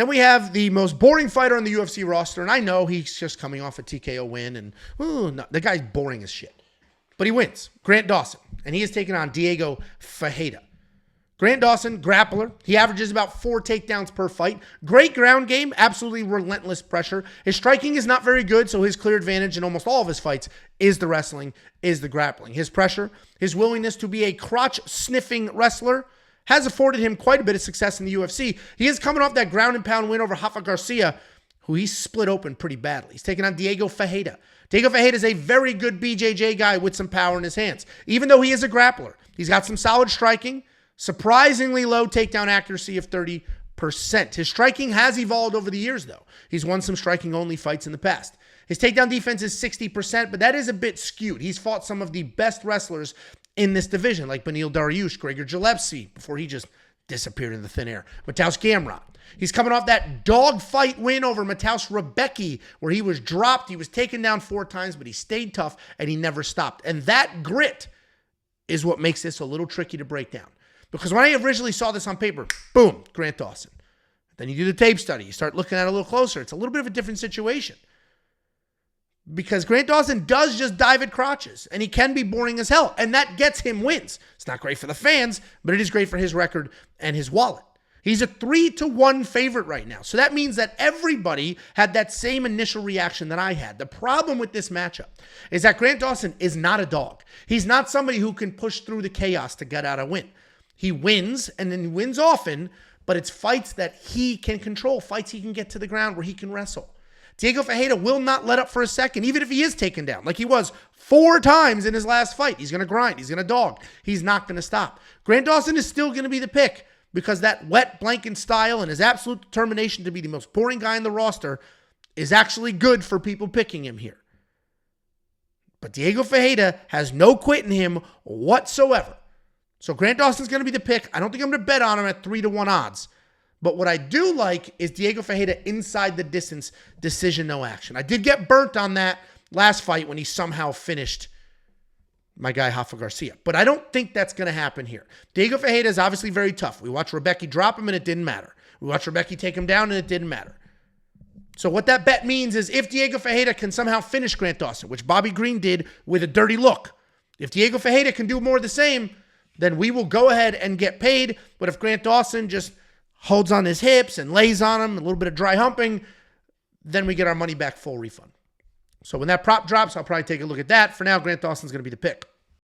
Then we have the most boring fighter on the UFC roster, and I know he's just coming off a TKO win, and no, the guy's boring as shit. But he wins. Grant Dawson, and he is taking on Diego Ferreira. Grant Dawson, grappler. He averages about 4 takedowns per fight. Great ground game, absolutely relentless pressure. His striking is not very good, so his clear advantage in almost all of his fights is the wrestling, is the grappling. His pressure, his willingness to be a crotch-sniffing wrestler has afforded him quite a bit of success in the UFC. He is coming off that ground and pound win over Rafa Garcia, who he split open pretty badly. He's taking on Diego Ferreira. Diego Ferreira is a very good BJJ guy with some power in his hands. Even though he is a grappler, he's got some solid striking, surprisingly low takedown accuracy of 30%. His striking has evolved over the years, though. He's won some striking-only fights in the past. His takedown defense is 60%, but that is a bit skewed. He's fought some of the best wrestlers in this division, like Beneil Dariush, Gregor Gillespie, before he just disappeared into thin air. Mateusz Gamrot. He's coming off that dogfight win over Mateusz Rebecki, where he was dropped, he was taken down 4 times, but he stayed tough, and he never stopped. And that grit is what makes this a little tricky to break down. Because when I originally saw this on paper, boom, Grant Dawson. Then you do the tape study. You start looking at it a little closer. It's a little bit of a different situation. Because Grant Dawson does just dive at crotches, and he can be boring as hell, and that gets him wins. It's not great for the fans, but it is great for his record and his wallet. He's a 3-1 favorite right now. So that means that everybody had that same initial reaction that I had. The problem with this matchup is that Grant Dawson is not a dog. He's not somebody who can push through the chaos to get out a win. He wins, and then he wins often, but it's fights that he can control, fights he can get to the ground where he can wrestle. Diego Ferreira will not let up for a second, even if he is taken down, like he was 4 times in his last fight. He's going to grind. He's going to dog. He's not going to stop. Grant Dawson is still going to be the pick because that wet blanket style and his absolute determination to be the most boring guy in the roster is actually good for people picking him here. But Diego Ferreira has no quit in him whatsoever. So Grant Dawson's going to be the pick. I don't think I'm going to bet on him at 3-1 odds. But what I do like is Diego Ferreira inside the distance, decision, no action. I did get burnt on that last fight when he somehow finished my guy Rafa Garcia. But I don't think that's going to happen here. Diego Ferreira is obviously very tough. We watched Rebecki drop him and it didn't matter. We watched Rebecki take him down and it didn't matter. So what that bet means is if Diego Ferreira can somehow finish Grant Dawson, which Bobby Green did with a dirty look, if Diego Ferreira can do more of the same, then we will go ahead and get paid. But if Grant Dawson just holds on his hips and lays on him, a little bit of dry humping, then we get our money back, full refund. So when that prop drops, I'll probably take a look at that. For now, Grant Dawson's going to be the pick.